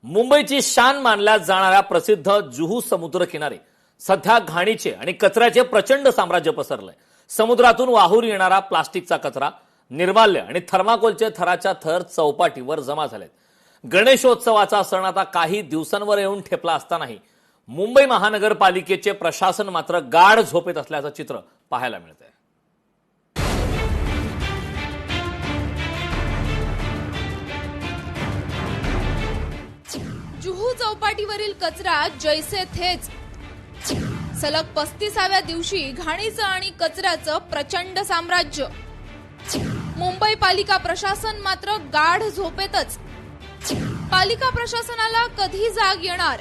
मुंबईची शान मानल्या जाणाऱ्या प्रसिद्ध जुहू समुद्र किनारे सध्या घाणीचे आणि कचऱ्याचे प्रचंड साम्राज्य पसरलंय। समुद्रातून वाहून येणारा प्लास्टिकचा कचरा, निर्माल्य आणि थर्माकोलचे थराच्या थर चौपाटीवर जमा झालेत। गणेशोत्सवाचा सण आता काही दिवसांवर येऊन ठेपला असतानाही मुंबई महानगरपालिकेचे प्रशासन मात्र गाढ झोपेत असल्याचं चित्र पाहायला मिळतंय। जुहू चौपाटीवरील कचरा जैसे थेच। सलग 35व्या दिवशी घाणीचं आणि कचऱ्याचं प्रचंड साम्राज्य। मुंबई पालिका प्रशासन मात्र गाढ झोपेतच। पालिका प्रशासनाला कधी जाग येणार?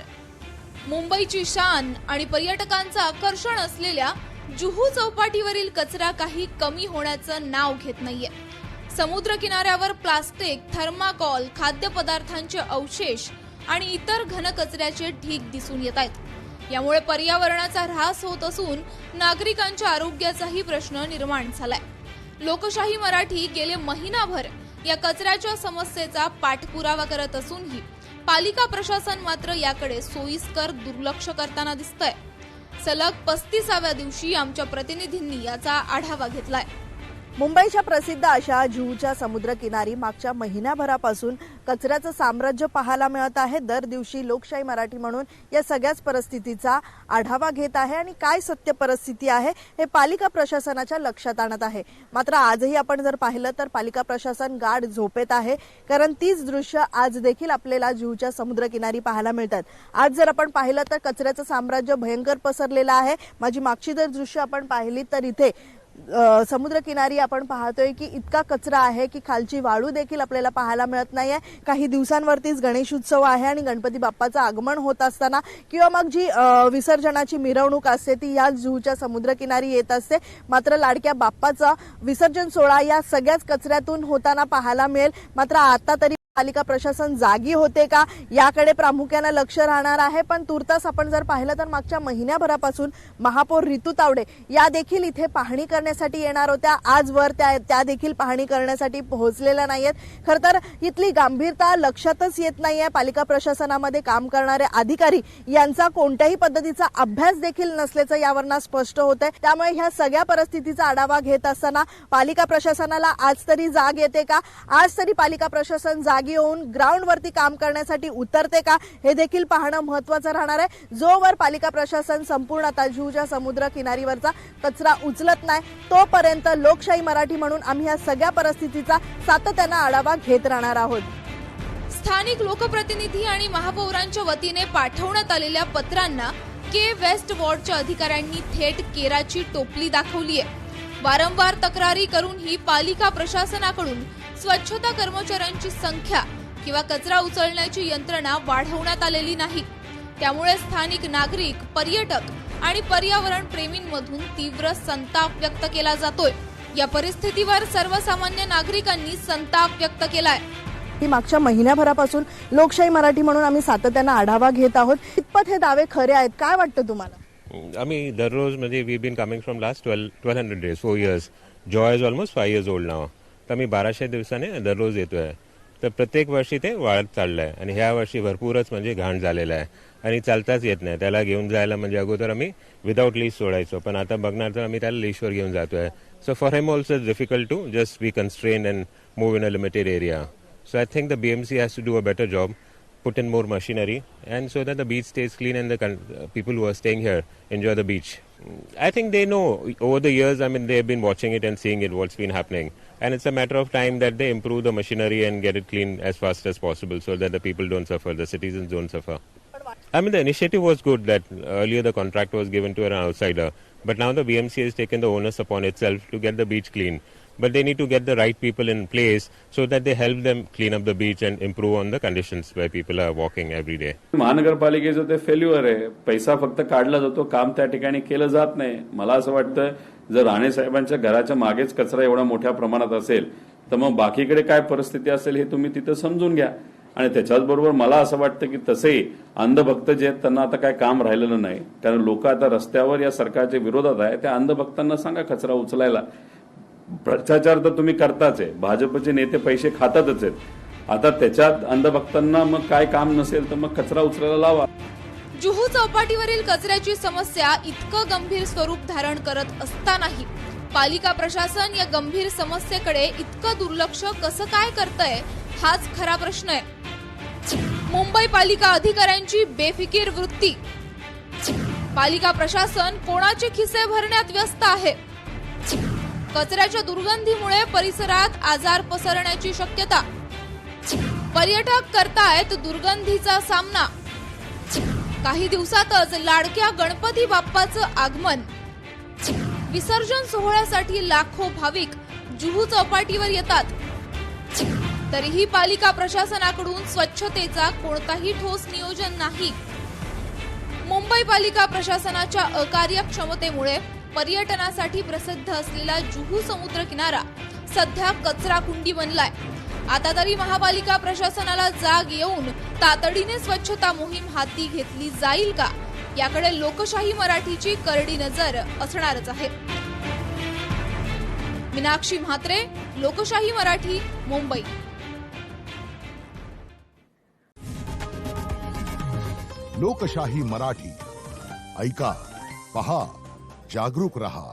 मुंबईची शान आणि पर्यटकांचं आकर्षण असलेल्या जुहू चौपाटीवरील कचरा काही कमी होण्याचं नाव घेत नाहीये। समुद्र किनाऱ्यावर प्लास्टिक, थर्माकोल, खाद्यपदार्थांचे अवशेष आणि इतर घनकचऱ्याचे ढीग दिसून येत आहेत। यामुळे पर्यावरणाचा ऱ्हास होत असून नागरिकांच्या आरोग्याचाही प्रश्न निर्माण झालाय। लोकशाही मराठी गेले महिनाभर या कचऱ्याच्या समस्येचा पाठपुरावा करत असूनही पालिका प्रशासन मात्र याकडे सोयीस्कर दुर्लक्ष करताना दिसतंय। सलग 35व्या दिवशी आमच्या प्रतिनिधींनी याचा आढावा घेतलाय। मुंबईच्या प्रसिद्ध अशा जुहूच्या समुद्रकिनारी मागच्या महिन्याभरापासून कचऱ्याचं साम्राज्य पाहायला मिळत आहे। दर दिवशी लोकशाही मराठी म्हणून या सगळ्याच परिस्थितीचा आढावा घेत आहे आणि काय सत्य परिस्थिती आहे हे पालिका प्रशासनाच्या लक्षात आणत आहे। मात्र आजही आपण जर पाहिलं तर पालिका प्रशासन गाढ झोपेत आहे, कारण तीच दृश्य आज देखील आपल्याला जुहूच्या समुद्रकिनारी पाहायला मिळतात। आज जर आपण पाहिलं तर कचऱ्याचं साम्राज्य भयंकर पसरलेलं आहे। माझी मागची जर दृश्य आपण पाहिली तर इथे समुद्रकिनारी आपण पाहतोय की इतका कचरा आहे की खालची वाळू देखील आपल्याला पाहायला मिळत नाहीये। काही दिवसांवरतीच गणेशोत्सव आहे आणि गणपती बाप्पाचं आगमन होत असताना किंवा मग जी विसर्जनाची मिरवणूक असते ती या जुहूच्या समुद्रकिनारी येत असते। मात्र लाडक्या बाप्पाचा विसर्जन सोहळा या सगळ्याच कचऱ्यातून होताना पाहायला मिळेल। मात्र आता तरी पालिका प्रशासन जागी होते का याकडे प्रामुख्याने लक्ष राहणार आहे। पण तुर्तास आपण जर पाहिलं तर मागच्या महिन्याभरापासून महापौर ऋतू तावडे या देखील इथे पाहणी करण्यासाठी येणार होत्या। आजवर त्या देखील पाहणी करण्यासाठी पोहोचलेल्या नाहीयेत। खरं तर इथली गंभीरता लक्षातच येत नाहीये। पालिका प्रशासनामध्ये काम करणारे अधिकारी यांचा कोणत्याही पद्धतीचा अभ्यास देखील नसल्याचं यावरून स्पष्ट होतंय। त्यामुळे ह्या सगळ्या परिस्थितीचा आढावा घेत असताना पालिका प्रशासनाला आज तरी जाग येते का? आज तरी पालिका प्रशासन जागी येऊन ग्राउंड वरती काम करण्यासाठी उतरते का हे देखील पाहणं महत्त्वाचं राहणार आहे। जोवर पालिका प्रशासन संपूर्णतः जुहूच्या समुद्र किनारीवरचा कचरा उचलत नाही तोपर्यंत लोकशाही मराठी म्हणून आम्ही या सगळ्या परिस्थितीचा सातत्याने आढावा घेत राहणार आहोत। स्थानिक लोकप्रतिनिधी आणि महापौरांच्या वतीने पाठवण्यात आलेल्या पत्रांना के वेस्ट वॉर्डच्या अधिकाऱ्यांनी थेट केराची टोपली दाखवली आहे। वारंवार तक्रारी करूनही पालिका प्रशासनाकडून स्वच्छता कर्मचाऱ्यांची संख्या किंवा कचरा उचलण्याची यंत्रणा वाढवण्यात आलेली नाही। त्यामुळे स्थानिक नागरिक, पर्यटक आणि पर्यावरण प्रेमींमधून तीव्र संताप व्यक्त केला जातोय। या परिस्थितीवर सर्वसामान्य नागरिकांनी संताप व्यक्त केलाय। ही मागच्या महिन्याभरापासून लोकशाही मराठी म्हणून आम्ही सातत्याने आढावा घेत आहोत। कितपत हे दावे खरे आहेत काय वाटतं तुम्हाला? आम्ही दररोज म्हणजे we been coming from last 1200 days 4 years. Joy is almost 5 years old नाव। तर आम्ही 1200 दिवसाने दररोज येतोय। तर प्रत्येक वर्षी ते वाढत चाललंय आणि ह्या वर्षी भरपूरच म्हणजे घाण झालेला आहे आणि चालताच येत नाही। त्याला घेऊन जायला म्हणजे अगोदर आम्ही विदाउट लीश सोडायचो, पण आता बघणार तर आम्ही त्याला लीशवर घेऊन जातोय। So for him also it's difficult to just be constrained and move in a limited area. So I think the BMC has to do a better job, put in more machinery, and so that the beach stays clean and the people who are staying here enjoy the beach. I think they know over the years, I mean, they've been watching it and seeing it, what's been happening. And it's a matter of time that they improve the machinery and get it clean as fast as possible so that the people don't suffer, the citizens don't suffer. I mean, the initiative was good that earlier the contract was given to an outsider, but now the BMC has taken the onus upon itself to get the beach clean. But they need to get the right people in place so that they help them clean up the beach and improve on the conditions where people are walking every day. महानगरपालिकेचं ते failure आहे। पैसा फक्त काढला जातो, काम त्या ठिकाणी केलं जात नाही। मला असं वाटतं जर राणे साहेबांच्या घराच्या मागेच कचरा एवढा मोठ्या प्रमाणात असेल तर मग बाकीकडे काय परिस्थिती असेल हे तुम्ही तिथं समजून घ्या। आणि त्याच्याचबरोबर मला असं वाटतं की तसेही अंधभक्त जे आहेत त्यांना आता काय काम राहिलेलं नाही, कारण लोक आता रस्त्यावर या सरकारच्या विरोधात आहे। त्या अंधभक्तांना सांगा कचरा उचलायला। भ्रष्टाचार तर तुम्ही करताच आहे, भाजपचे नेते पैसे खातातच आहेत, आता त्याच्यात अंधभक्तांना मग काय काम नसेल तर मग कचरा उचलायला लावा. जुहू चौपाटीवरील कचऱ्याची समस्या इतकं गंभीर स्वरूप धारण करत असतानाही पालिका प्रशासन या गंभीर समस्येकडे इतकं दुर्लक्ष कसं काय करतंय हाच खरा प्रश्न आहे. मुंबई पालिका अधिकाऱ्यांची बेफिकीर वृत्ती. पालिका प्रशासन कोणाचे खिसे भरण्यात व्यस्त आहे. कचऱ्याच्या दुर्गंधीमुळे परिसरात आजार पसरण्याची शक्यता. पर्यटक करतायत दुर्गंधीचा सामना. काही दिवसातच लाडक्या गणपती बाप्पाचं आगमन. विसर्जन सोहळ्यासाठी लाखो भाविक जुहू चौपाटीवर येतात. तरीही पालिका प्रशासनाकडून स्वच्छतेचा कोणताही ठोस नियोजन नाही. मुंबई पालिका प्रशासनाच्या अकार्यक्षमतेमुळे पर्यटनासाठी प्रसिद्ध असलेला जुहू समुद्र किनारा सध्या कचरा कुंडी बनलाय. आता तरी महापालिका प्रशासनाला जाग येऊन तातडीने स्वच्छता मोहीम हाती घेतली जाईल का याकडे लोकशाही मराठीची करडी नजर असणारच आहे. मीनाक्षी म्हात्रे, लोकशाही मराठी, मुंबई. लोकशाही मराठी ऐका, पहा, जागरूक रहा.